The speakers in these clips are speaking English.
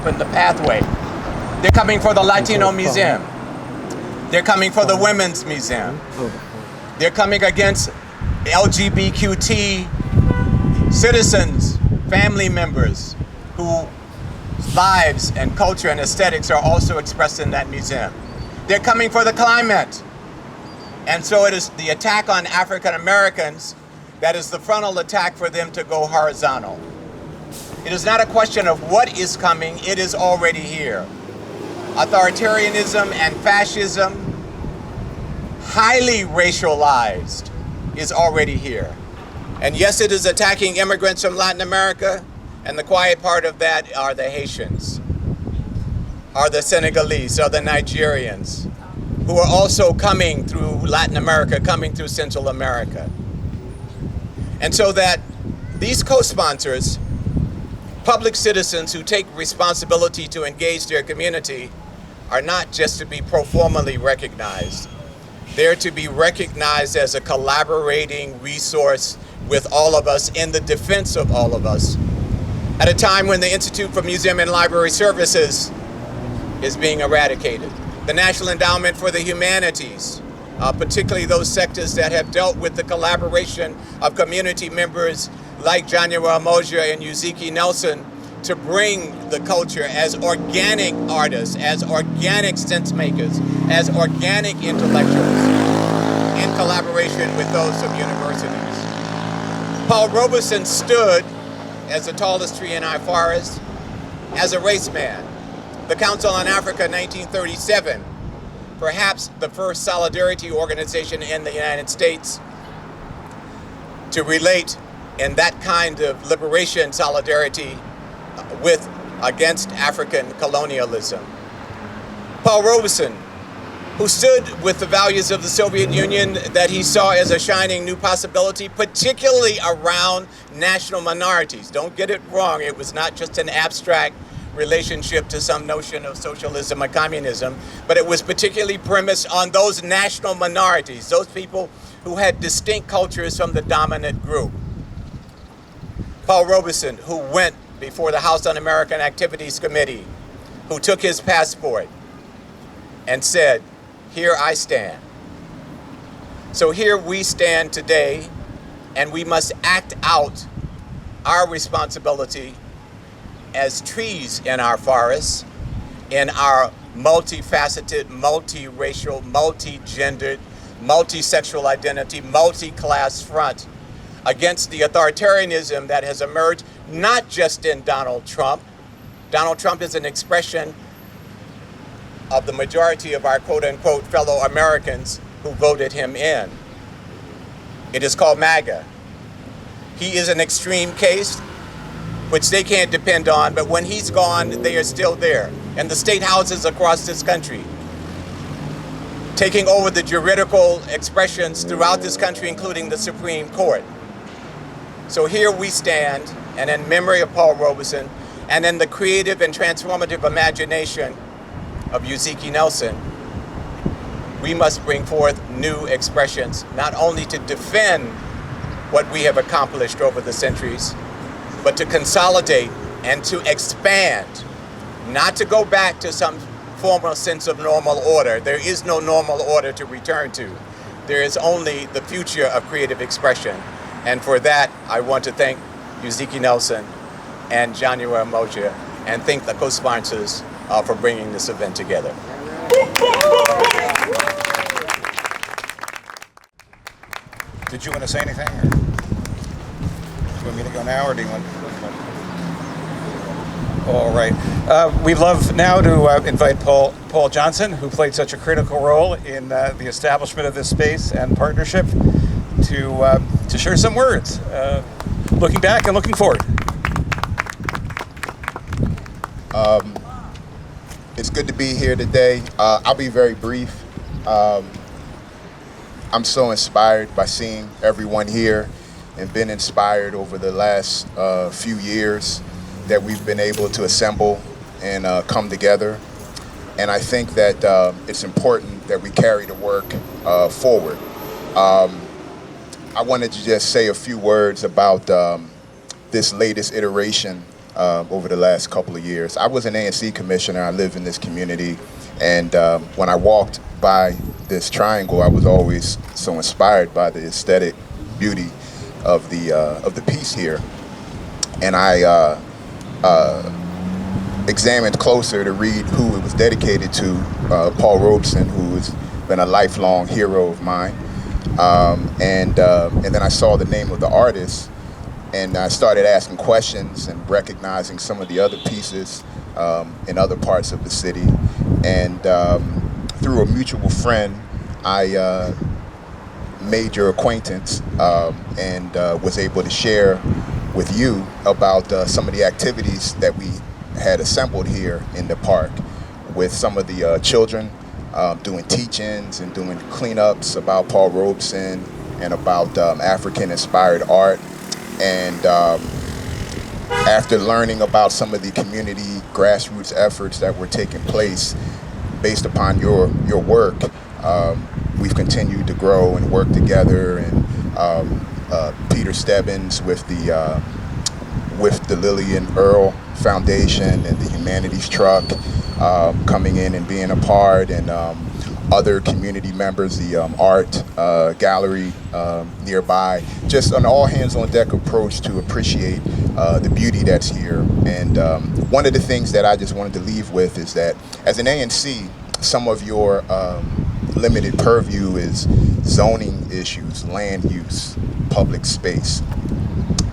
open the pathway. They're coming for the Latino Museum. They're coming for the Women's Museum. They're coming against LGBTQ citizens, family members, whose lives and culture and aesthetics are also expressed in that museum. They're coming for the climate. And so it is the attack on African Americans that is the frontal attack for them to go horizontal. It is not a question of what is coming, it is already here. Authoritarianism and fascism, highly racialized, is already here. And yes, it is attacking immigrants from Latin America, and the quiet part of that are the Haitians, are the Senegalese, are the Nigerians, who are also coming through Latin America, coming through Central America. And so that these co-sponsors, public citizens who take responsibility to engage their community, are not just to be pro formally recognized. They're to be recognized as a collaborating resource with all of us in the defense of all of us, at a time when the Institute for Museum and Library Services is being eradicated. The National Endowment for the Humanities, particularly those sectors that have dealt with the collaboration of community members like Januwa Moja and Nelson to bring the culture as organic artists, as organic sense makers, as organic intellectuals in collaboration with those of universities. Paul Robeson stood as the tallest tree in our forest as a race man. The Council on Africa, 1937, perhaps the first solidarity organization in the United States to relate in that kind of liberation solidarity against African colonialism. Paul Robeson, who stood with the values of the Soviet Union that he saw as a shining new possibility, particularly around national minorities. Don't get it wrong, it was not just an abstract relationship to some notion of socialism or communism, but it was particularly premised on those national minorities, those people who had distinct cultures from the dominant group. Paul Robeson, who went before the House Un-American Activities Committee, who took his passport and said, "Here I stand." So here we stand today, and we must act out our responsibility as trees in our forests, in our multifaceted, multiracial, multi-gendered, multi-sexual identity, multi-class front against the authoritarianism that has emerged not just in Donald Trump. Donald Trump is an expression of the majority of our quote-unquote fellow Americans who voted him in. It is called MAGA. He is an extreme case which they can't depend on, but when he's gone, they are still there. And the state houses across this country, taking over the juridical expressions throughout this country, including the Supreme Court. So here we stand, and in memory of Paul Robeson, and in the creative and transformative imagination of Nelson, we must bring forth new expressions, not only to defend what we have accomplished over the centuries, but to consolidate and to expand, not to go back to some former sense of normal order. There is no normal order to return to. There is only the future of creative expression. And for that, I want to thank Nelson and Januwa Moja, and thank the co-sponsors for bringing this event together. Did you want to say anything? Or do you want me to go now, or do you want? All right. We'd love now to invite Paul Johnson, who played such a critical role in the establishment of this space and partnership, to share some words, looking back and looking forward. It's good to be here today. I'll be very brief. I'm so inspired by seeing everyone here, and been inspired over the last few years that we've been able to assemble and come together. And I think that it's important that we carry the work forward. I wanted to just say a few words about this latest iteration over the last couple of years. I was an ANC commissioner. I live in this community, and when I walked by this triangle, I was always so inspired by the aesthetic beauty of the piece here, and I examined closer to read who it was dedicated to. Paul Robeson, who has been a lifelong hero of mine, and then I saw the name of the artist, and I started asking questions and recognizing some of the other pieces in other parts of the city, and through a mutual friend, I made your acquaintance and was able to share with you about some of the activities that we had assembled here in the park with some of the children doing teach-ins and doing cleanups about Paul Robeson and about African-inspired art. And after learning about some of the community grassroots efforts that were taking place based upon your work, we've continued to grow and work together. And Peter Stebbins with the Lillian Earl Foundation and the Humanities Truck coming in and being a part, and other community members, the art gallery nearby, just an all hands on deck approach to appreciate the beauty that's here. And one of the things that I just wanted to leave with is that as an ANC, some of your limited purview is zoning issues, land use, public space.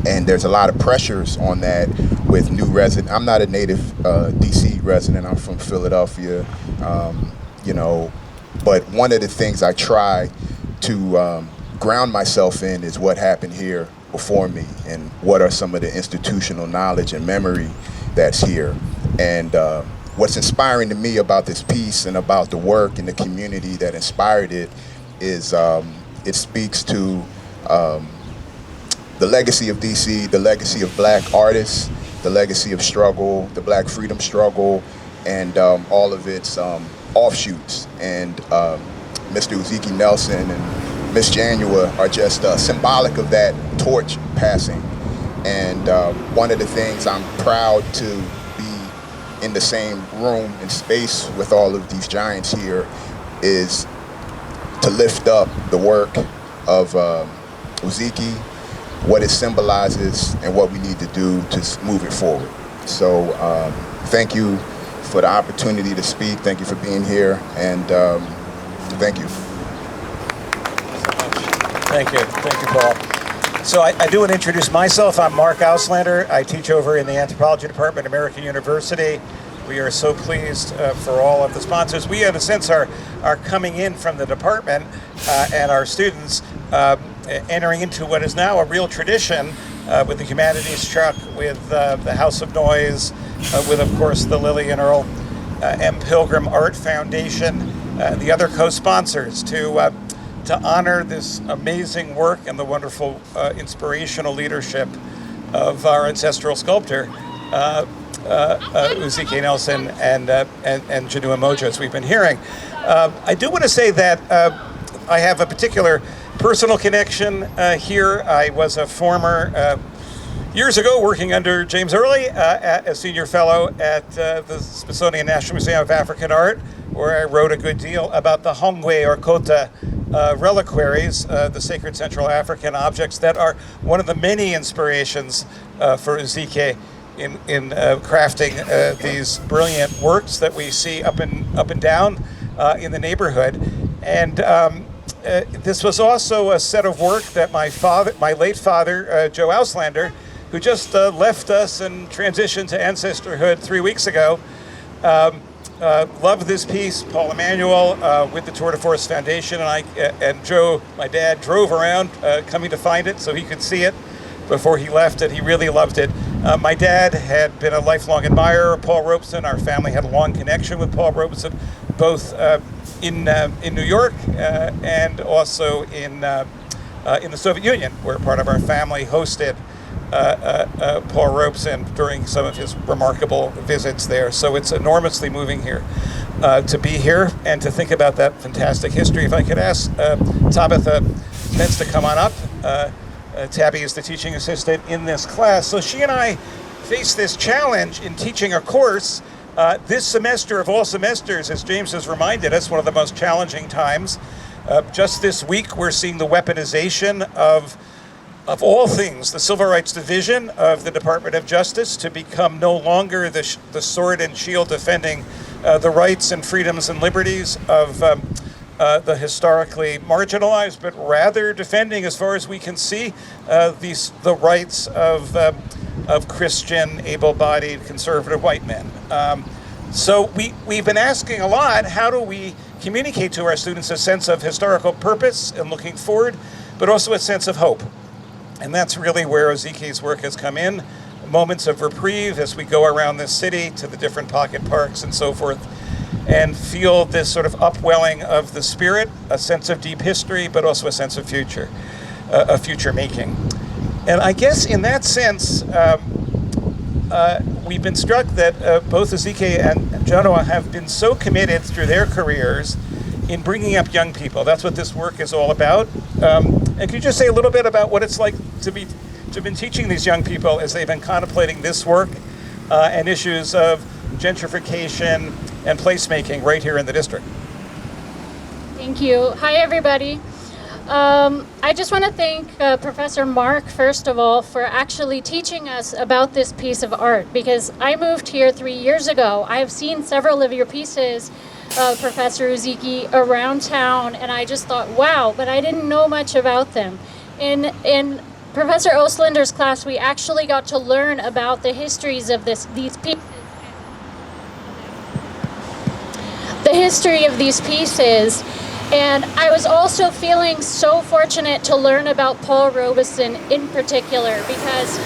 And there's a lot of pressures on that with new residents. I'm not a native DC resident, I'm from Philadelphia, but one of the things I try to ground myself in is what happened here before me and what are some of the institutional knowledge and memory that's here. And what's inspiring to me about this piece and about the work and the community that inspired it is it speaks to the legacy of DC, the legacy of Black artists, the legacy of struggle, the Black freedom struggle, and all of its offshoots. And Mr. Uziki Nelson and Miss Januwa are just symbolic of that torch passing. And one of the things I'm proud to be in the same room and space with all of these giants here is to lift up the work of Uziki, what it symbolizes, and what we need to do to move it forward. So thank you for the opportunity to speak. Thank you for being here, and thank you. Thank you, Paul. So I do want to introduce myself. I'm Mark Auslander. I teach over in the Anthropology Department at American University. We are so pleased for all of the sponsors. We, in a sense, are coming in from the department and our students entering into what is now a real tradition with the Humanities Truck, with the House of Noise, with, of course, the Lillian Earl M. Pilgrim Art Foundation, the other co-sponsors, to honor this amazing work and the wonderful inspirational leadership of our ancestral sculptor, Uziki Nelson and Januwa Moja, as we've been hearing. I do want to say that I have a particular personal connection here. I was a former, years ago, working under James Early as senior fellow at the Smithsonian National Museum of African Art, where I wrote a good deal about the Hongwe or Kota reliquaries, the sacred Central African objects that are one of the many inspirations for Uziki in crafting these brilliant works that we see up and down in the neighborhood. And this was also a set of work that my late father, Joe Auslander, who just left us and transitioned to ancestorhood 3 weeks ago, loved this piece. Paul Emanuel with the Tour de Force Foundation and Joe, my dad, drove around coming to find it so he could see it before he left it. He really loved it. My dad had been a lifelong admirer of Paul Robeson. Our family had a long connection with Paul Robeson, both in New York and also in the Soviet Union, where part of our family hosted Paul Robeson during some of his remarkable visits there. So it's enormously moving here to be here and to think about that fantastic history. If I could ask Tabitha Spence to come on up. Tabby is the teaching assistant in this class. So she and I face this challenge in teaching a course. This semester of all semesters, as James has reminded us, one of the most challenging times. Just this week, we're seeing the weaponization of all things, the Civil Rights Division of the Department of Justice to become no longer the sword and shield defending the rights and freedoms and liberties of the historically marginalized, but rather defending, as far as we can see, the rights of Christian, able-bodied, conservative white men. So we've been asking a lot, how do we communicate to our students a sense of historical purpose and looking forward, but also a sense of hope? And that's really where Ozike's work has come in. Moments of reprieve as we go around this city to the different pocket parks and so forth, and feel this sort of upwelling of the spirit, a sense of deep history, but also a sense of future making. And I guess in that sense, we've been struck that both Ozike and Januwa have been so committed through their careers in bringing up young people. That's what this work is all about. And could you just say a little bit about what it's like to have been teaching these young people as they've been contemplating this work and issues of gentrification and placemaking right here in the district? Thank you. Hi, everybody. I just want to thank Professor Mark, first of all, for actually teaching us about this piece of art, because I moved here 3 years ago. I've seen several of your pieces, Professor Ozike, around town, and I just thought, wow, but I didn't know much about them. In Professor Auslander's class, we actually got to learn about the histories of these pieces. The history of these pieces. And I was also feeling so fortunate to learn about Paul Robeson in particular, because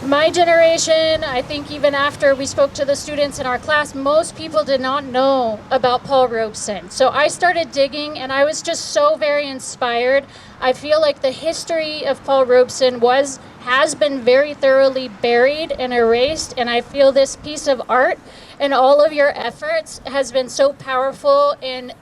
my generation, I think even after we spoke to the students in our class, most people did not know about Paul Robeson. So I started digging, and I was just so very inspired. I feel like the history of Paul Robeson has been very thoroughly buried and erased, and I feel this piece of art and all of your efforts has been so powerful in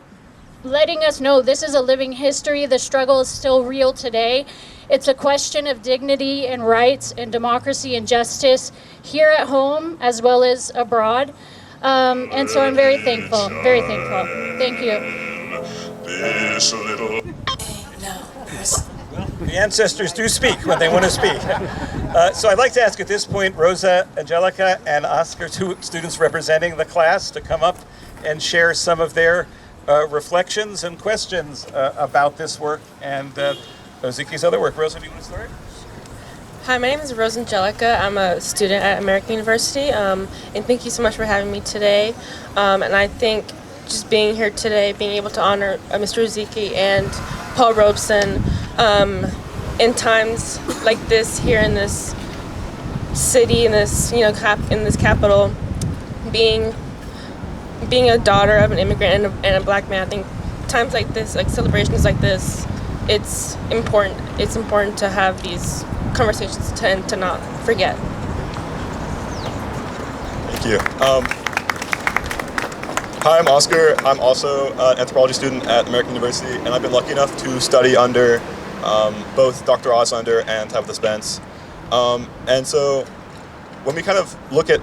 letting us know this is a living history. The struggle is still real today. It's a question of dignity and rights and democracy and justice here at home as well as abroad. And so I'm very thankful, very thankful. Thank you. The ancestors do speak when they want to speak. So I'd like to ask at this point Rosa, Angelica, and Oscar, two students representing the class, to come up and share some of their reflections and questions about this work and Ozike's other work. Rosa, do you want to start? Hi, my name is Rose Angelica. I'm a student at American University, and thank you so much for having me today. And I think just being here today, being able to honor Mr. Ozike and Paul Robeson in times like this here in this city, in this in this capital, being a daughter of an immigrant and a black man, I think times like this, like celebrations like this, it's important. It's important to have these conversations to not forget. Thank you. Hi, I'm Oscar. I'm also an anthropology student at American University, and I've been lucky enough to study under both Dr. Auslander and Tabitha Spence. And so when we kind of look at,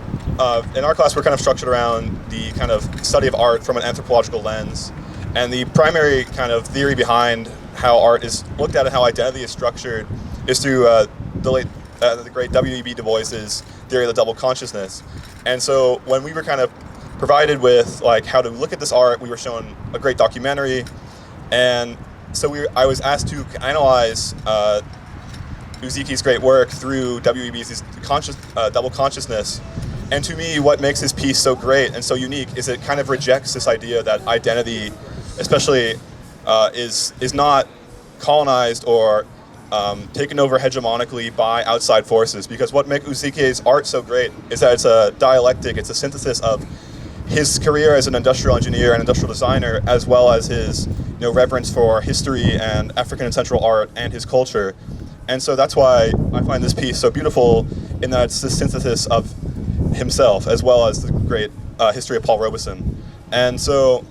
in our class, we're kind of structured around the kind of study of art from an anthropological lens. And the primary kind of theory behind how art is looked at and how identity is structured is through the great W.E.B. Du Bois's theory of the double consciousness. And so when we were kind of provided with like how to look at this art, we were shown a great documentary. And so I was asked to analyze Ozike's great work through W.E.B.'s double consciousness. And to me, what makes his piece so great and so unique is it kind of rejects this idea that identity, especially, is not colonized or taken over hegemonically by outside forces. Because what makes Ozike's art so great is that it's a dialectic, it's a synthesis of his career as an industrial engineer and industrial designer, as well as his reverence for history and African and Central art and his culture. And so that's why I find this piece so beautiful, in that it's the synthesis of himself as well as the great history of Paul Robeson. And so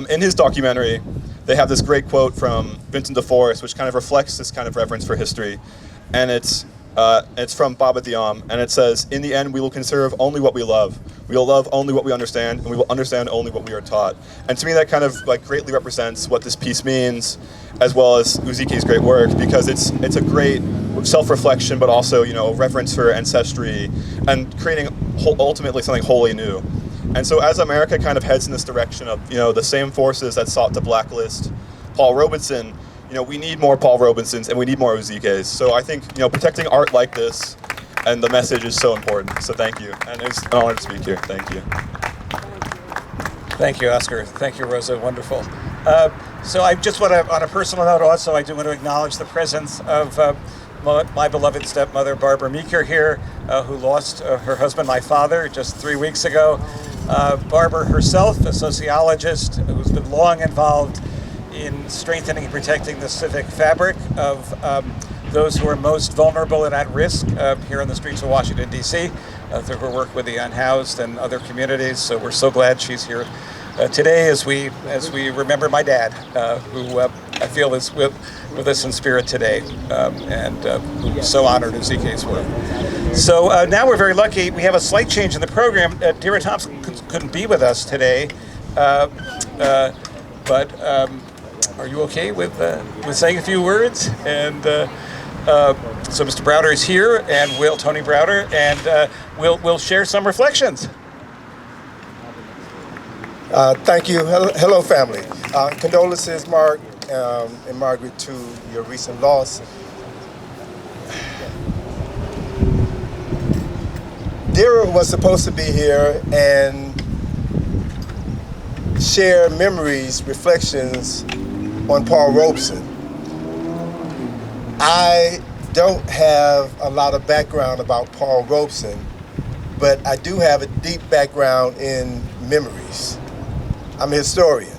in his documentary, they have this great quote from Vincent de Forest, which kind of reflects this kind of reverence for history. And it's It's from Baba Diam, and it says, "In the end, we will conserve only what we love. We will love only what we understand, and we will understand only what we are taught." And to me, that kind of like greatly represents what this piece means, as well as Uziki's great work, because it's a great self-reflection, but also, you know, reverence for ancestry and creating ultimately something wholly new. And so, as America kind of heads in this direction of, you know, the same forces that sought to blacklist Paul Robeson, you know, we need more Paul Robesons and we need more Uzikes. So I think, you know, protecting art like this and the message is so important. So thank you. And it's an honor to speak here. Thank you. Thank you, Oscar. Thank you, Rosa. Wonderful. So I just want to, on a personal note also, I do want to acknowledge the presence of my beloved stepmother, Barbara Meeker, here, who lost her husband, my father, just 3 weeks ago. Barbara herself, a sociologist who's been long involved in strengthening and protecting the civic fabric of those who are most vulnerable and at risk here on the streets of Washington, D.C., through her work with the unhoused and other communities. So we're so glad she's here today as we remember my dad, who I feel is with us in spirit today, and who's so honored in ZK's work. So now we're very lucky. We have a slight change in the program. Dira Thompson couldn't be with us today, but are you okay with saying a few words? And so Mr. Browder is here, and Tony Browder, and we'll share some reflections. Thank you. Hello, family. Condolences, Mark and Margaret, to your recent loss. Dira was supposed to be here and share memories, reflections on Paul Robeson. I don't have a lot of background about Paul Robeson, but I do have a deep background in memories. I'm a historian.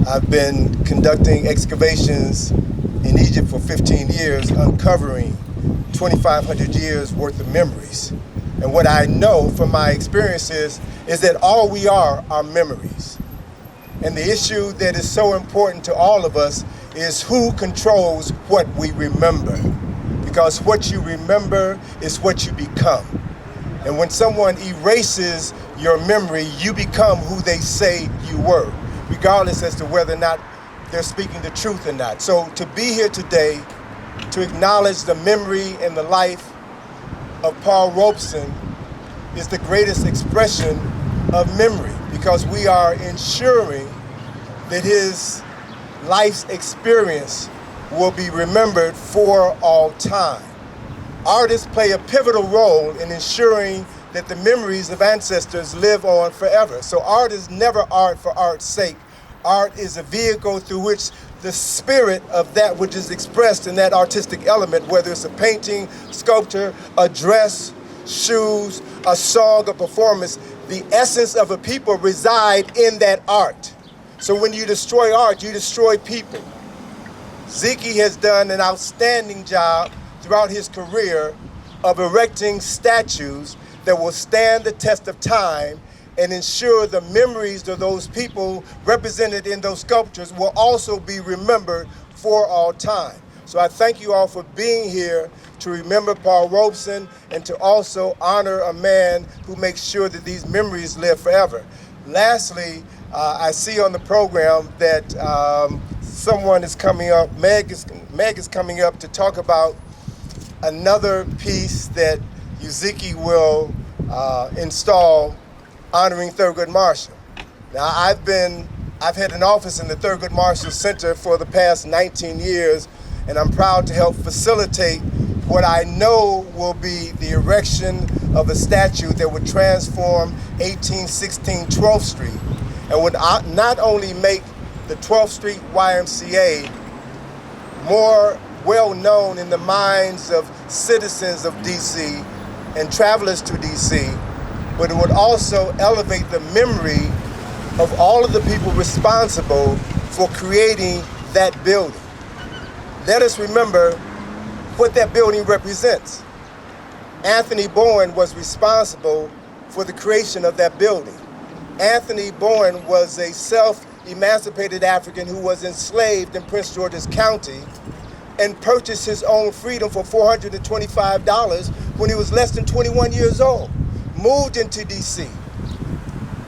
I've been conducting excavations in Egypt for 15 years, uncovering 2,500 years worth of memories. And what I know from my experiences is that all we are memories. And the issue that is so important to all of us is who controls what we remember. Because what you remember is what you become. And when someone erases your memory, you become who they say you were, regardless as to whether or not they're speaking the truth or not. So to be here today, to acknowledge the memory and the life of Paul Robeson is the greatest expression of memory, because we are ensuring that his life's experience will be remembered for all time. Artists play a pivotal role in ensuring that the memories of ancestors live on forever. So art is never art for art's sake. Art is a vehicle through which the spirit of that which is expressed in that artistic element, whether it's a painting, sculpture, a dress, shoes, a song, a performance, the essence of a people reside in that art. So when you destroy art, you destroy people. Ziki has done an outstanding job throughout his career of erecting statues that will stand the test of time and ensure the memories of those people represented in those sculptures will also be remembered for all time. So I thank you all for being here to remember Paul Robeson and to also honor a man who makes sure that these memories live forever. Lastly, I see on the program that someone is coming up, Meg is coming up to talk about another piece that Uziki will install honoring Thurgood Marshall. Now I've had an office in the Thurgood Marshall Center for the past 19 years, and I'm proud to help facilitate what I know will be the erection of a statue that would transform 1816 12th Street and would not only make the 12th Street YMCA more well known in the minds of citizens of DC and travelers to DC, but it would also elevate the memory of all of the people responsible for creating that building. Let us remember what that building represents. Anthony Bowen was responsible for the creation of that building. Anthony Bowen was a self-emancipated African who was enslaved in Prince George's County and purchased his own freedom for $425 when he was less than 21 years old. Moved into DC,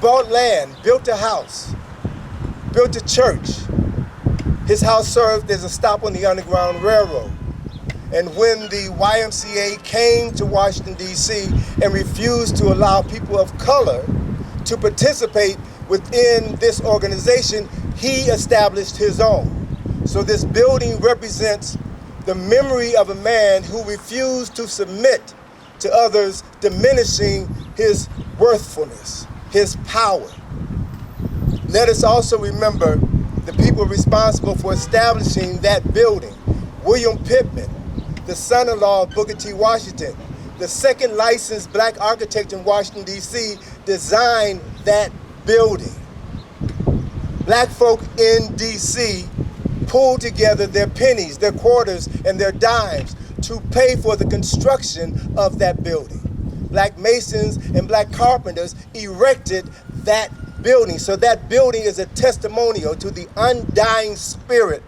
bought land, built a house, built a church. His house served as a stop on the Underground Railroad. And when the YMCA came to Washington, D.C. and refused to allow people of color to participate within this organization, he established his own. So this building represents the memory of a man who refused to submit to others, diminishing his worthfulness, his power. Let us also remember the people responsible for establishing that building. William Pittman, the son-in-law of Booker T. Washington, the second licensed black architect in Washington, D.C., designed that building. Black folk in D.C. pulled together their pennies, their quarters, and their dimes to pay for the construction of that building. Black masons and black carpenters erected that building. So that building is a testimonial to the undying spirit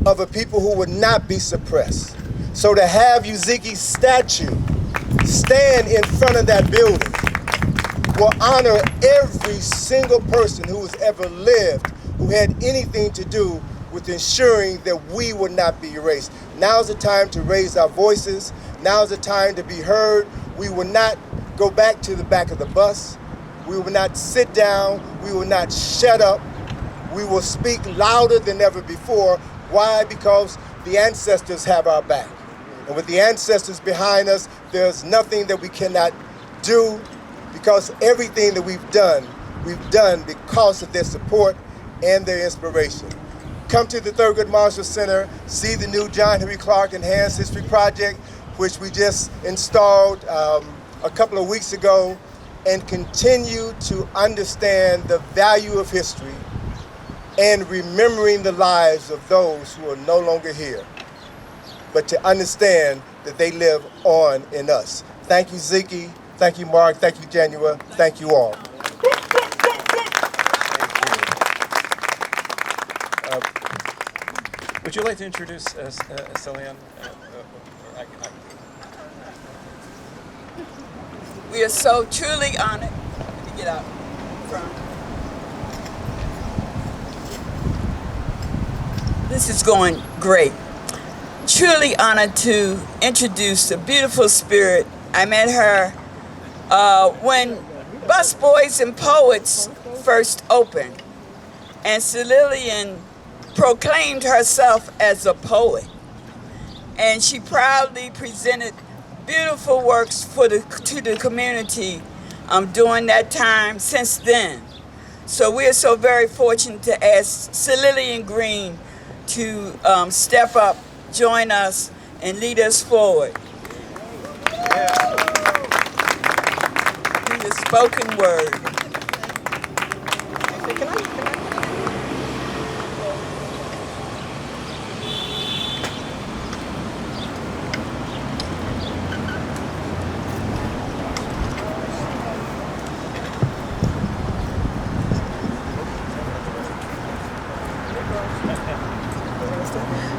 of a people who would not be suppressed. So to have Uziki's statue stand in front of that building will honor every single person who has ever lived, who had anything to do with ensuring that we would not be erased. Now's the time to raise our voices. Now's the time to be heard. We will not go back to the back of the bus. We will not sit down. We will not shut up. We will speak louder than ever before. Why? Because the ancestors have our back. And with the ancestors behind us, there's nothing that we cannot do, because everything that we've done because of their support and their inspiration. Come to the Thurgood Marshall Center, see the new John Henry Clark Enhanced History Project, which we just installed a couple of weeks ago, and continue to understand the value of history and remembering the lives of those who are no longer here, but to understand that they live on in us. Thank you, Ziki. Thank you, Mark. Thank you, Januwa. Thank you all. Would you like to introduce CeLilliane? We are so truly honored. Let me get out front. This is going great. Truly honored to introduce the beautiful spirit. I met her when Busboys and Poets first opened, and CeLilliane proclaimed herself as a poet, and she proudly presented beautiful works to the community during that time since then. So we are so very fortunate to ask CeLilliane Green to step up, join us, and lead us forward. In the spoken word.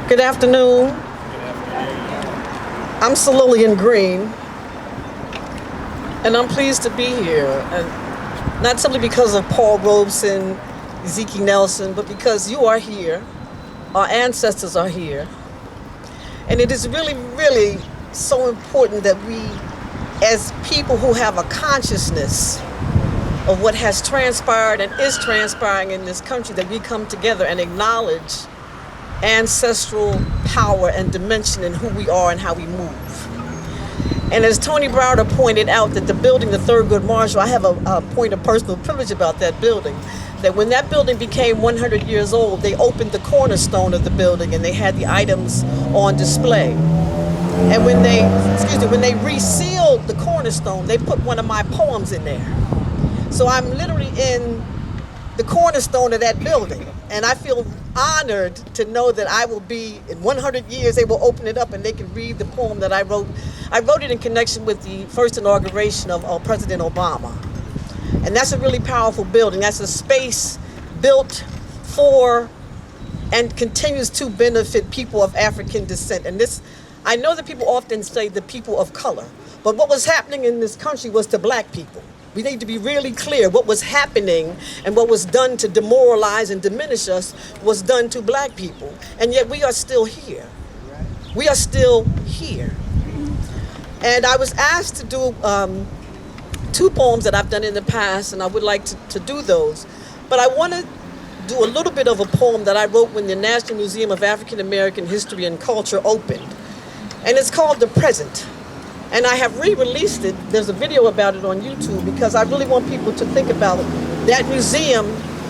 Good afternoon. I'm CeLilliane Green, and I'm pleased to be here. And not simply because of Paul Robeson, Januwa Nelson, but because you are here, our ancestors are here. And it is really, really so important that we, as people who have a consciousness of what has transpired and is transpiring in this country, that we come together and acknowledge ancestral power and dimension in who we are and how we move. And as Tony Browder pointed out, that the building, the Thurgood Marshall, I have a point of personal privilege about that building, that when that building became 100 years old, they opened the cornerstone of the building and they had the items on display. And when they resealed the cornerstone, they put one of my poems in there. So I'm literally in the cornerstone of that building. And I feel honored to know that I will be, in 100 years, they will open it up and they can read the poem that I wrote. I wrote it in connection with the first inauguration of President Obama. And that's a really powerful building. That's a space built for and continues to benefit people of African descent. And this, I know that people often say the people of color, but what was happening in this country was to black people. We need to be really clear. What was happening and what was done to demoralize and diminish us was done to black people. And yet we are still here. We are still here. And I was asked to do 2 poems that I've done in the past, and I would like to do those. But I want to do a little bit of a poem that I wrote when the National Museum of African American History and Culture opened. And it's called The Present. And I have re-released it. There's a video about it on YouTube because I really want people to think about it. That museum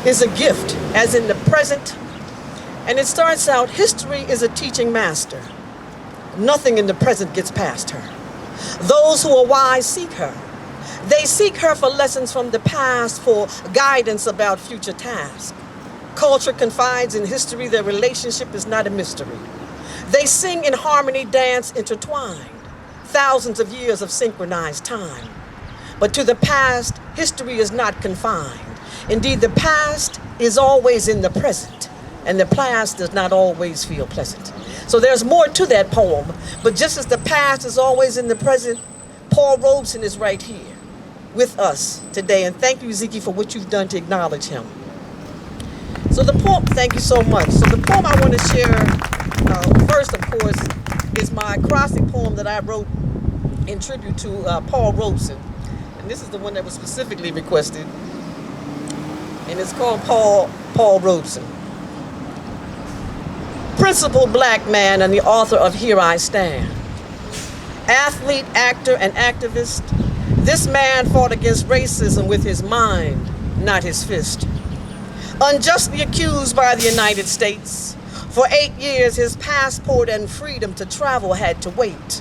is a gift, as in the present. And it starts out, history is a teaching master. Nothing in the present gets past her. Those who are wise seek her. They seek her for lessons from the past, for guidance about future tasks. Culture confides in history, their relationship is not a mystery. They sing in harmony, dance intertwined. Thousands of years of synchronized time. But to the past, history is not confined. Indeed, the past is always in the present, and the past does not always feel pleasant. So there's more to that poem, but just as the past is always in the present, Paul Robeson is right here with us today. And thank you, Ziki, for what you've done to acknowledge him. So the poem, thank you so much. So the poem I want to share first, of course, is my acrostic poem that I wrote in tribute to Paul Robeson. And this is the one that was specifically requested. And it's called Paul Robeson. Principled black man and the author of Here I Stand. Athlete, actor, and activist, this man fought against racism with his mind, not his fist. Unjustly accused by the United States, for 8 years his passport and freedom to travel had to wait.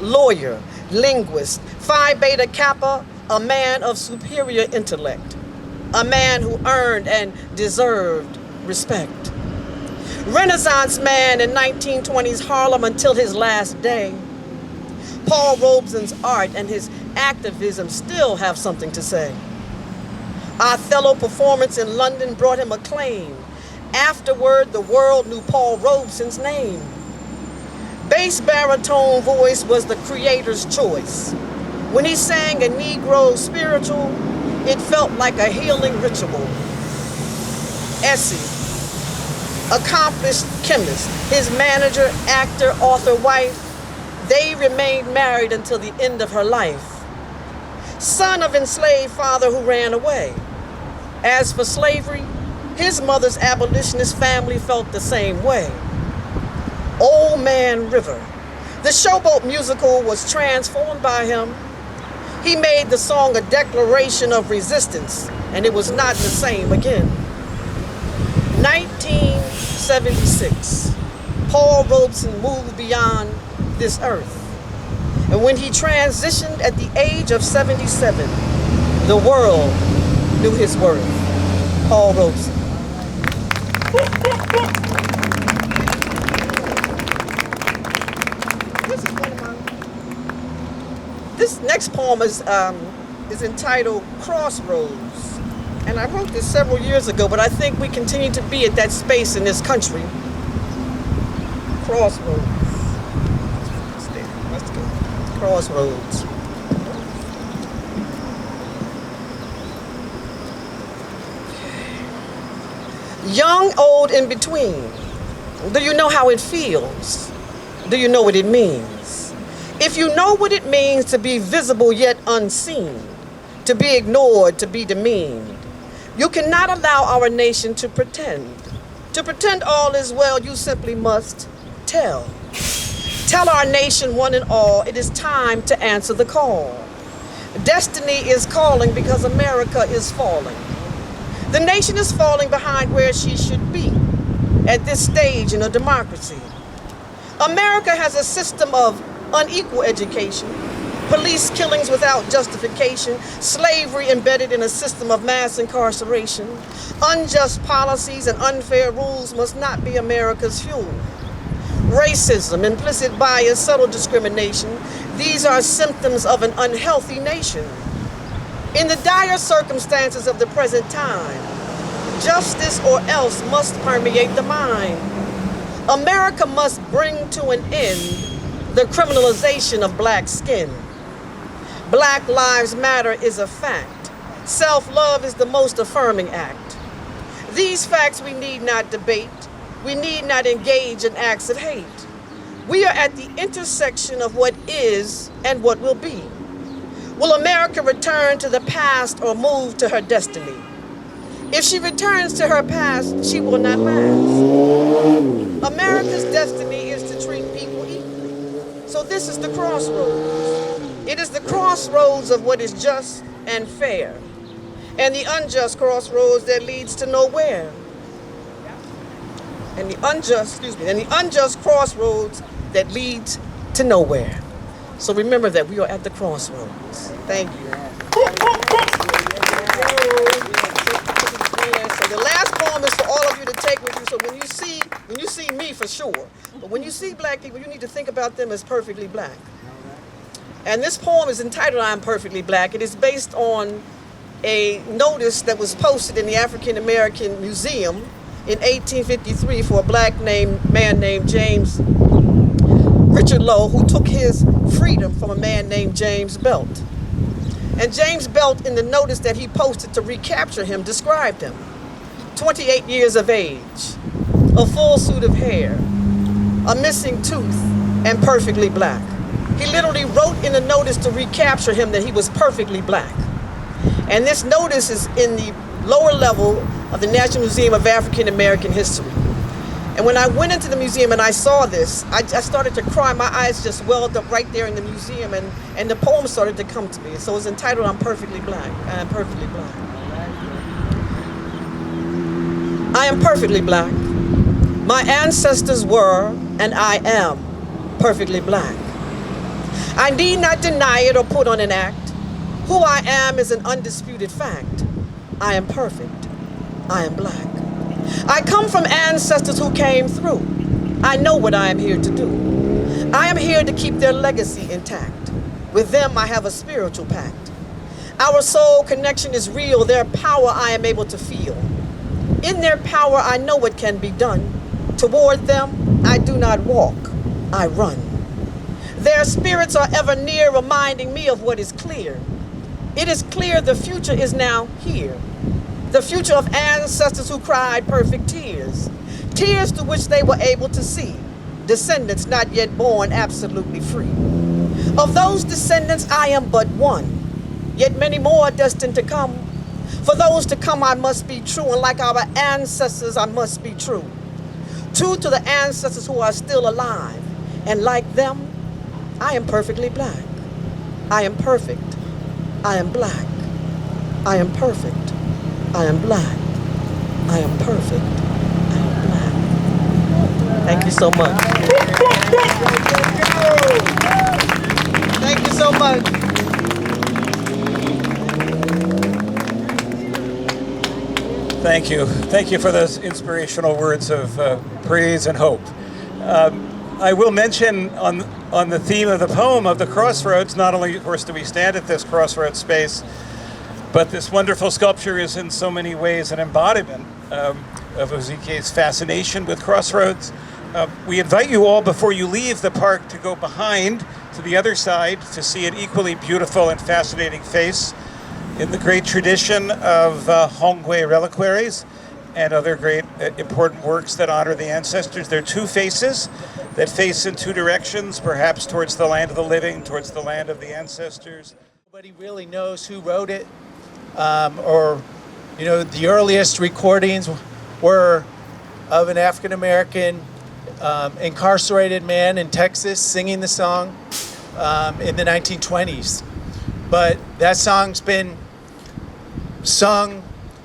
Lawyer, linguist, Phi Beta Kappa, a man of superior intellect, a man who earned and deserved respect. Renaissance man in 1920s Harlem until his last day. Paul Robeson's art and his activism still have something to say. Othello performance in London brought him acclaim. Afterward, the world knew Paul Robeson's name. Bass baritone voice was the creator's choice. When he sang a Negro spiritual, it felt like a healing ritual. Essie, accomplished chemist, his manager, actor, author, wife, they remained married until the end of her life. Son of enslaved father who ran away. As for slavery, his mother's abolitionist family felt the same way. Old Man River. The Showboat musical was transformed by him. He made the song a declaration of resistance, and it was not the same again. 1976, Paul Robeson moved beyond this earth. And when he transitioned at the age of 77, the world knew his worth. Paul Robeson. This next poem is entitled Crossroads. And I wrote this several years ago, but I think we continue to be at that space in this country. Crossroads. Let's go. Crossroads. Young, old, in between. Do you know how it feels? Do you know what it means? If you know what it means to be visible yet unseen, to be ignored, to be demeaned, you cannot allow our nation to pretend. To pretend all is well, you simply must tell. Tell our nation one and all, it is time to answer the call. Destiny is calling because America is falling. The nation is falling behind where she should be at this stage in a democracy. America has a system of unequal education, police killings without justification, slavery embedded in a system of mass incarceration. Unjust policies and unfair rules must not be America's fuel. Racism, implicit bias, subtle discrimination, these are symptoms of an unhealthy nation. In the dire circumstances of the present time, Justice or else must permeate the mind. America must bring to an end the criminalization of black skin. Black Lives Matter is a fact. Self-love is the most affirming act. These facts we need not debate. We need not engage in acts of hate. We are at the intersection of what is and what will be. Will America return to the past or move to her destiny? If she returns to her past, she will not last. America's destiny is to treat people equally. So this is the crossroads. It is the crossroads of what is just and fair, and the unjust crossroads that leads to nowhere. And the unjust crossroads that leads to nowhere. So remember that we are at the crossroads. Thank you. So the last poem is for all of you to take with you. So when you see me, for sure, but when you see black people, you need to think about them as perfectly black. And this poem is entitled "I'm Perfectly Black." It is based on a notice that was posted in the African American Museum in 1853 for a black man named James Richard Lowe, who took his freedom from a man named James Belt. And James Belt, in the notice that he posted to recapture him, described him: 28 years of age, a full suit of hair, a missing tooth, and perfectly black. He literally wrote in the notice to recapture him that he was perfectly black. And this notice is in the lower level of the National Museum of African American History. And when I went into the museum and I saw this, I started to cry. My eyes just welled up right there in the museum, and the poem started to come to me. So it's entitled "I'm Perfectly Black." I am perfectly black. I am perfectly black. My ancestors were, and I am, perfectly black. I need not deny it or put on an act. Who I am is an undisputed fact. I am perfect. I am black. I come from ancestors who came through. I know what I am here to do. I am here to keep their legacy intact. With them, I have a spiritual pact. Our soul connection is real. Their power I am able to feel. In their power, I know what can be done. Toward them, I do not walk, I run. Their spirits are ever near, reminding me of what is clear. It is clear the future is now here. The future of ancestors who cried perfect tears. Tears through which they were able to see. Descendants not yet born, absolutely free. Of those descendants, I am but one. Yet many more are destined to come. For those to come, I must be true. And like our ancestors, I must be true. True to the ancestors who are still alive. And like them, I am perfectly black. I am perfect. I am black. I am perfect. I am black. I am perfect. I am black. Thank you so much. Thank you so much. Thank you. Thank you for those inspirational words of praise and hope. I will mention on the theme of the poem of the crossroads, not only, of course, do we stand at this crossroads space, but this wonderful sculpture is in so many ways an embodiment of Ozike's fascination with crossroads. We invite you all, before you leave the park, to go behind to the other side to see an equally beautiful and fascinating face in the great tradition of Hongwe reliquaries and other great important works that honor the ancestors. There are two faces that face in two directions, perhaps towards the land of the living, towards the land of the ancestors. Nobody really knows who wrote it, the earliest recordings were of an African-American incarcerated man in Texas singing the song in the 1920s. But that song's been sung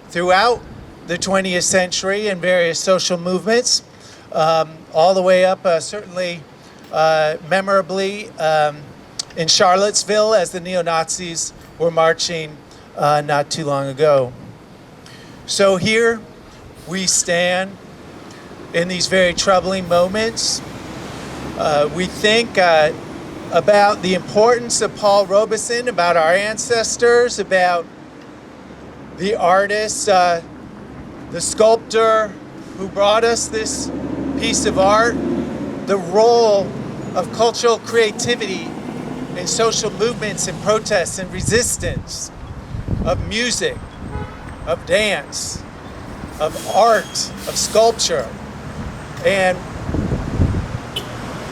throughout the 20th century in various social movements, all the way up, certainly memorably, in Charlottesville as the neo-Nazis were marching not too long ago. So here we stand in these very troubling moments. We think about the importance of Paul Robeson, about our ancestors, about the artists, the the sculptor who brought us this piece of art, the role of cultural creativity in social movements and protests and resistance, of music, of dance, of art, of sculpture. And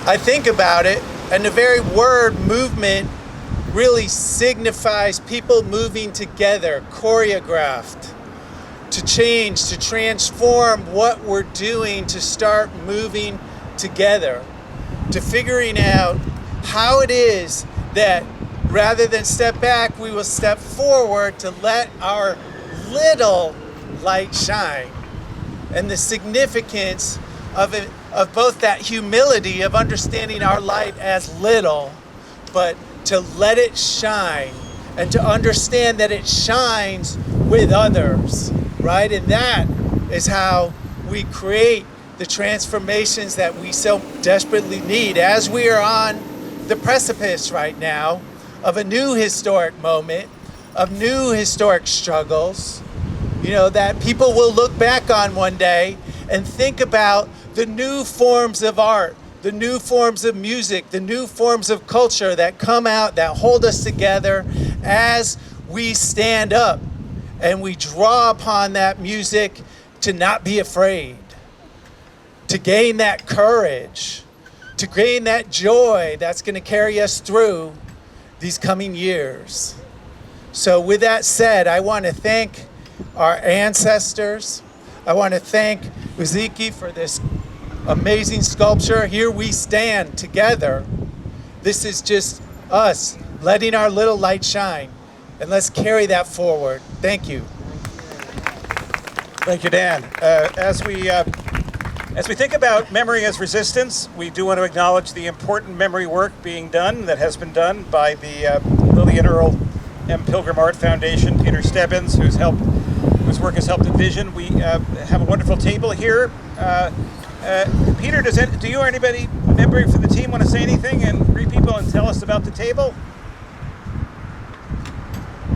I think about it, and the very word movement really signifies people moving together, choreographed, to change, to transform what we're doing, to start moving together, to figuring out how it is that rather than step back, we will step forward to let our little light shine. And the significance of it, of both that humility of understanding our light as little, but to let it shine and to understand that it shines with others, right? And that is how we create the transformations that we so desperately need as we are on the precipice right now of a new historic moment, of new historic struggles, you know, that people will look back on one day and think about the new forms of art, the new forms of music, the new forms of culture that come out, that hold us together as we stand up and we draw upon that music to not be afraid, to gain that courage, to gain that joy that's going to carry us through these coming years. So with that said, I want to thank our ancestors. I want to thank Uziki for this amazing sculpture. Here we stand together. This is just us letting our little light shine. And let's carry that forward. Thank you. Thank you, Dan. As we think about memory as resistance, we do want to acknowledge the important memory work being done that has been done by the Lillian Earl M. Pilgrim Art Foundation, Peter Stebbins, whose work has helped envision. We have a wonderful table here. Peter, do you or anybody member from the team want to say anything and greet people and tell us about the table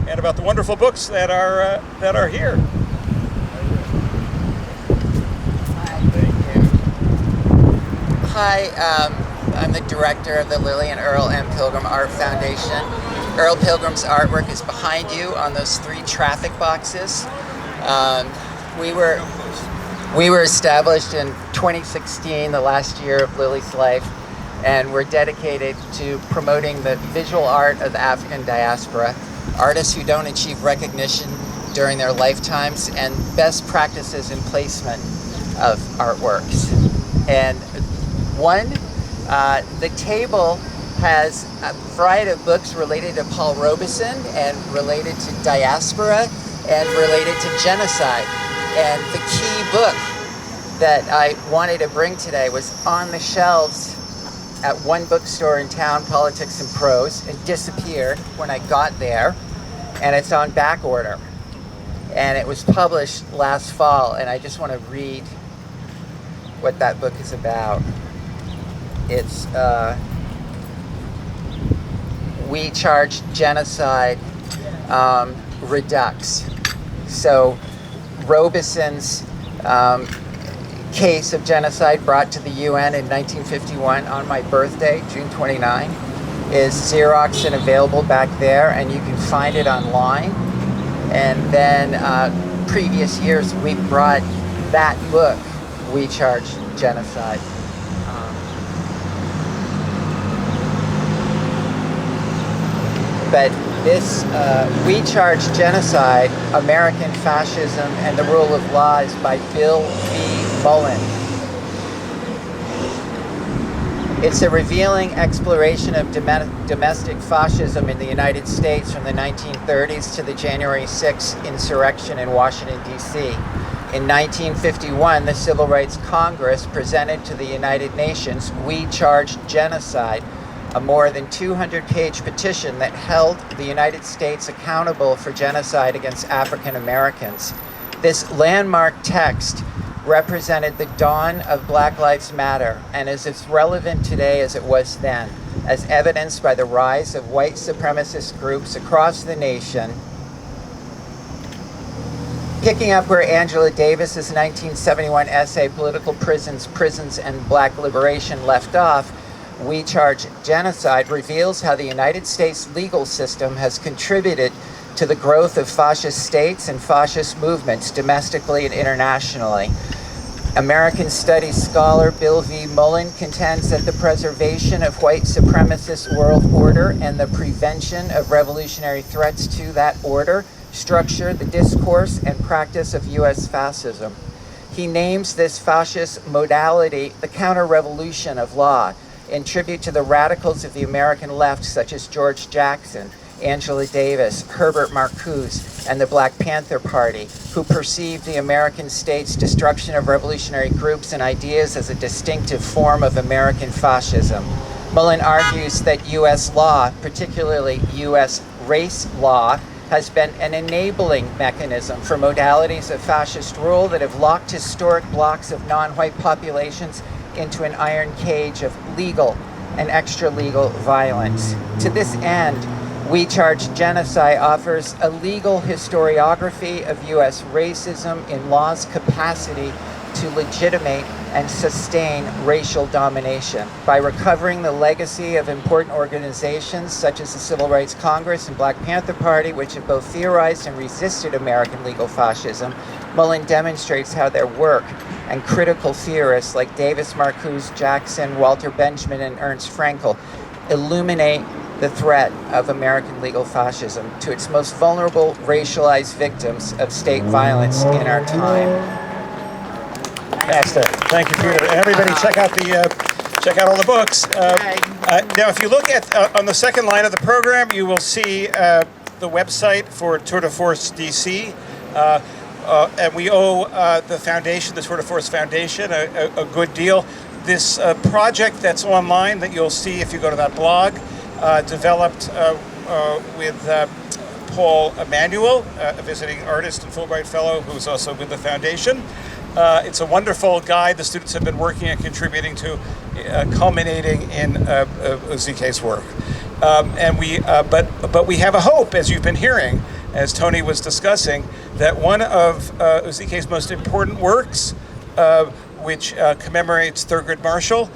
and about the wonderful books that are here? Hi, I'm the director of the Lillian Earl M. Pilgrim Art Foundation. Earl Pilgrim's artwork is behind you on those 3 traffic boxes. We were established in 2016, the last year of Lily's life, and we're dedicated to promoting the visual art of the African diaspora, artists who don't achieve recognition during their lifetimes, and best practices in placement of artworks. And the table has a variety of books related to Paul Robeson and related to diaspora and related to genocide. And the key book that I wanted to bring today was on the shelves at one bookstore in town, Politics and Prose. It disappeared when I got there, and it's on back order. And it was published last fall, and I just want to read what that book is about. It's We Charge Genocide Redux. So Robeson's case of genocide brought to the UN in 1951 on my birthday, June 29, is Xerox and available back there, and you can find it online. And then previous years we brought that book, We Charge Genocide. But this We Charge Genocide, American Fascism and the Rule of Law is by Bill V. Mullen. It's a revealing exploration of domestic fascism in the United States from the 1930s to the January 6th insurrection in Washington, D.C. In 1951, the Civil Rights Congress presented to the United Nations We Charge Genocide, a more than 200-page petition that held the United States accountable for genocide against African Americans. This landmark text represented the dawn of Black Lives Matter and is as relevant today as it was then, as evidenced by the rise of white supremacist groups across the nation, Picking up where Angela Davis's 1971 essay, Political Prisons, Prisons and Black Liberation, left off, We Charge Genocide reveals how the United States legal system has contributed to the growth of fascist states and fascist movements domestically and internationally. American Studies scholar Bill V. Mullen contends that the preservation of white supremacist world order and the prevention of revolutionary threats to that order structure the discourse and practice of U.S. fascism. He names this fascist modality the counter-revolution of law, in tribute to the radicals of the American left such as George Jackson, Angela Davis, Herbert Marcuse, and the Black Panther Party, who perceived the American state's destruction of revolutionary groups and ideas as a distinctive form of American fascism. Mullen argues that U.S. law, particularly U.S. race law, has been an enabling mechanism for modalities of fascist rule that have locked historic blocks of non-white populations into an iron cage of legal and extra-legal violence. To this end, We Charge Genocide offers a legal historiography of U.S. racism in law's capacity to legitimate and sustain racial domination. By recovering the legacy of important organizations such as the Civil Rights Congress and Black Panther Party, which have both theorized and resisted American legal fascism, Mullen demonstrates how their work and critical theorists like Davis, Marcuse, Jackson, Walter Benjamin, and Ernst Fraenkel illuminate the threat of American legal fascism to its most vulnerable racialized victims of state violence in our time. Fantastic. Thank you, Peter. And everybody, check out all the books. Now, if you look at on the second line of the program, you will see the website for Tour de Force DC. And we owe the foundation, the Tour de Force Foundation, a good deal. This project that's online that you'll see if you go to that blog, developed with Paul Emanuel, a visiting artist and Fulbright Fellow who's also with the foundation. It's a wonderful guide the students have been working and contributing to, culminating in Uzike's work. But we have a hope, as you've been hearing, as Tony was discussing, that one of Uzike's most important works, which commemorates Thurgood Marshall,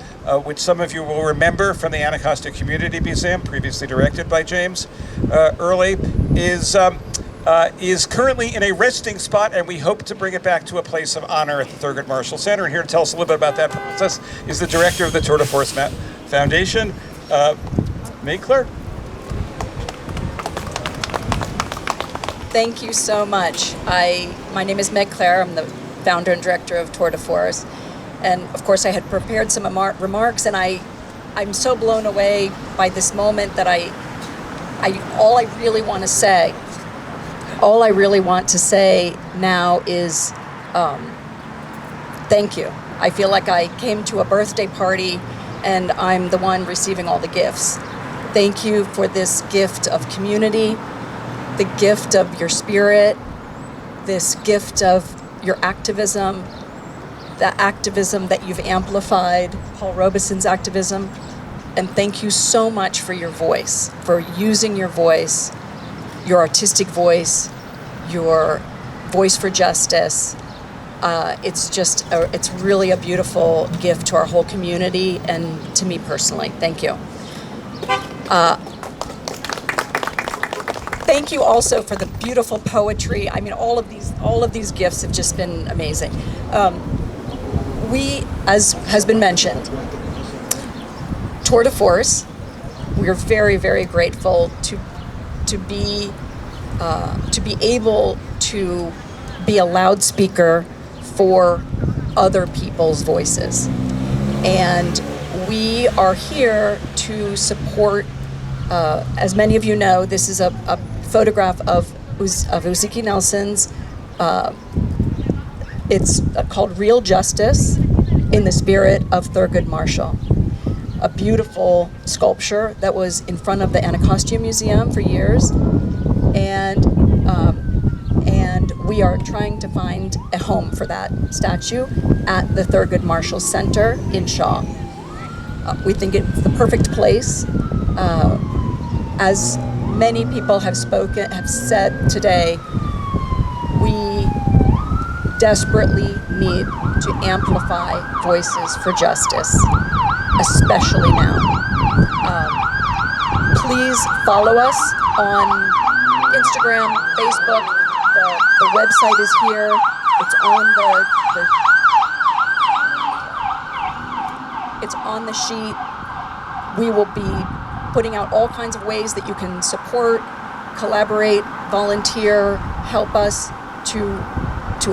which some of you will remember from the Anacostia Community Museum, previously directed by James Early, is currently in a resting spot, and we hope to bring it back to a place of honor at the Thurgood Marshall Center. And here to tell us a little bit about that process is the director of the Tour de Force Foundation, Meg Clerc. Thank you so much. My name is Meg Clerc. I'm the founder and director of Tour de Force. And of course, I had prepared some remarks, and I'm so blown away by this moment that all I really want to say now is thank you. I feel like I came to a birthday party and I'm the one receiving all the gifts. Thank you for this gift of community, the gift of your spirit, this gift of your activism, the activism that you've amplified, Paul Robeson's activism. And thank you so much for your voice, for using your voice, your artistic voice, your voice for justice. It's really a beautiful gift to our whole community and to me personally. Thank you. Thank you also for the beautiful poetry. I mean, all of these gifts have just been amazing. We, as has been mentioned, Tour de Force, we're very, very grateful to be able to be a loudspeaker for other people's voices. And we are here to support, as many of you know, this is a photograph of Uzike Nelson's. It's called Real Justice in the Spirit of Thurgood Marshall. A beautiful sculpture that was in front of the Anacostia Museum for years. And we are trying to find a home for that statue at the Thurgood Marshall Center in Shaw. We think it's the perfect place. As many people have said today, we desperately need to amplify voices for justice, especially now. Please follow us on Instagram, Facebook. The website is here. It's on the sheet. We will be putting out all kinds of ways that you can support, collaborate, volunteer, help us to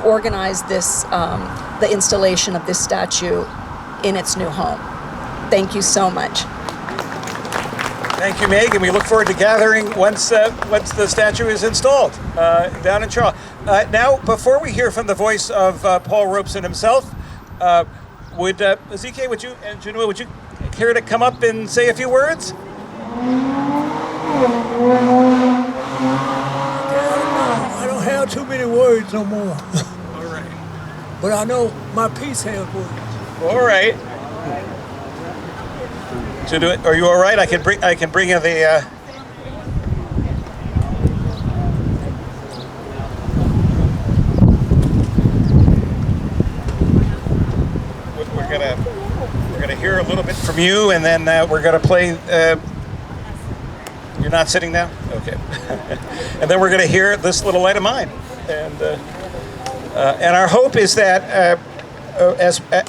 organize this, the installation of this statue in its new home. Thank you so much. Thank you, Meg, and we look forward to gathering once the statue is installed down in Charlotte. Now, before we hear from the voice of Paul Robeson himself, would Ezike, would you, and Januwa, would you care to come up and say a few words? I don't have too many words no more. All right. But I know my piece has words. All right. Januwa, are you all right? I can bring you the. We're gonna hear a little bit from you, and then we're gonna play. You're not sitting down? Okay. And then we're gonna hear This Little Light of Mine, and our hope is that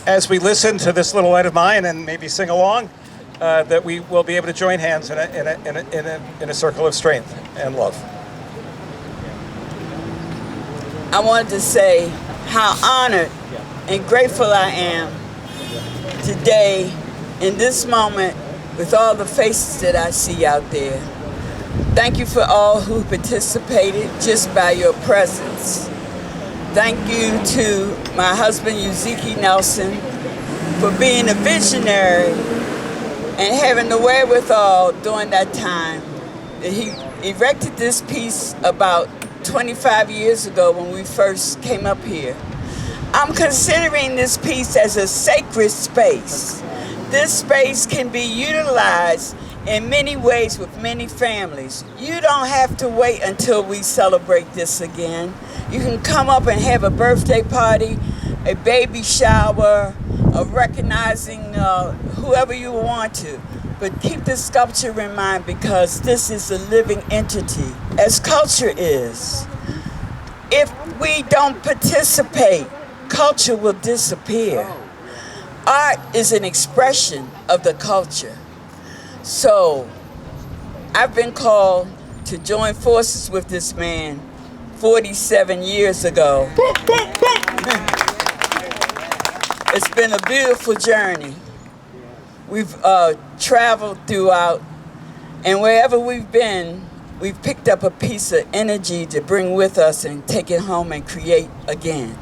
as we listen to This Little Light of Mine and maybe sing along, that we will be able to join hands in a circle of strength and love. I wanted to say how honored and grateful I am today in this moment with all the faces that I see out there. Thank you for all who participated just by your presence. Thank you to my husband, Ezike Nelson, for being a visionary and having the wherewithal during that time. He erected this piece about 25 years ago when we first came up here. I'm considering this piece as a sacred space. This space can be utilized in many ways with many families. You don't have to wait until we celebrate this again. You can come up and have a birthday party, a baby shower, recognizing whoever you want to. But keep the sculpture in mind because this is a living entity, as culture is. If we don't participate, culture will disappear. Art is an expression of the culture. So I've been called to join forces with this man 47 years ago. It's been a beautiful journey. We've traveled throughout, and wherever we've been, we've picked up a piece of energy to bring with us and take it home and create again.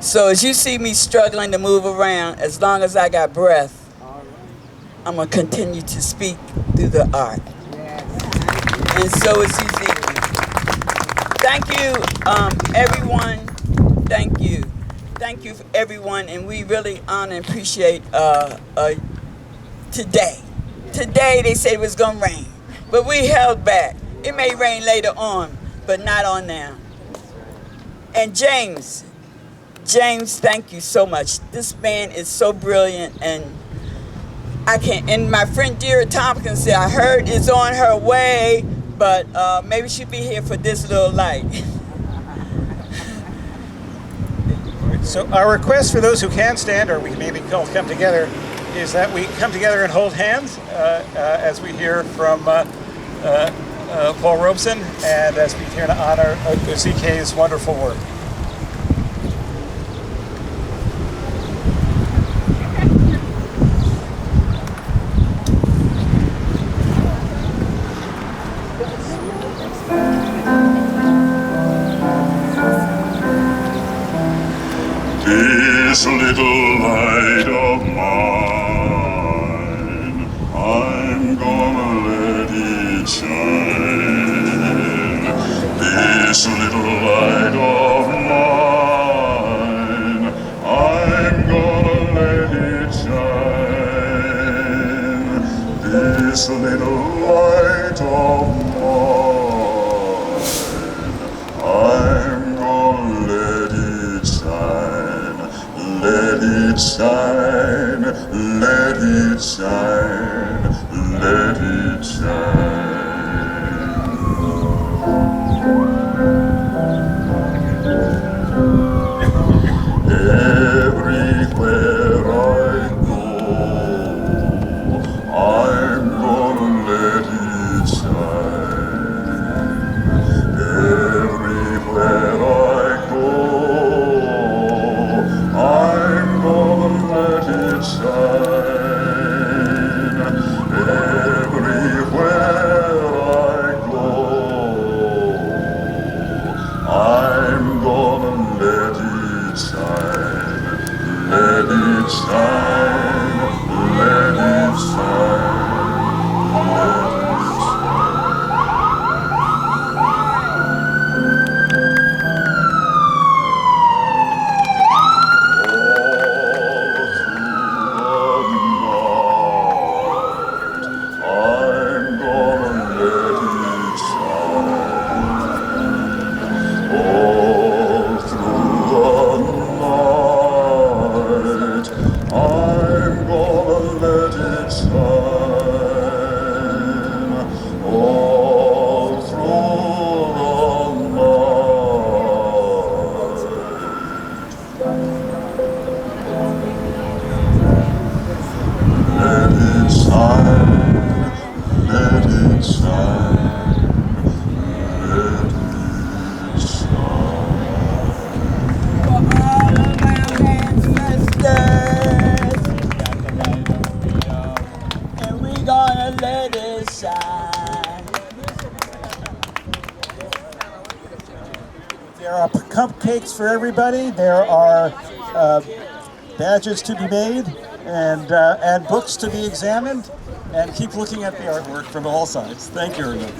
So as you see me struggling to move around, as long as I got breath, I'm going to continue to speak through the art. And so is Ezike. Thank you, everyone. Thank you. Thank you, everyone, and we really honor and appreciate today. Today, they said it was going to rain, but we held back. It may rain later on, but not on now. And James, thank you so much. This man is so brilliant, and and my friend Deera Tompkins said, I heard it's on her way, but maybe she'll be here for this little light. So our request for those who can stand, or we maybe all come together, is that we come together and hold hands as we hear from Paul Robeson and as we hear to honor Ezike's wonderful work. This little light of mine, I'm gonna let it shine. This little light of mine, I'm gonna let it shine. This little light of mine, I'm gonna let it shine. let it shine, let it shine. Everywhere I go, I'm gonna let it shine. Everywhere I go, I'm gonna let it shine. Everywhere I go, I'm gonna let it shine. Let it shine, let it shine, let it There are cupcakes for everybody. There are badges to be made and books to be examined. And keep looking at the artwork from all sides. Thank you, everyone.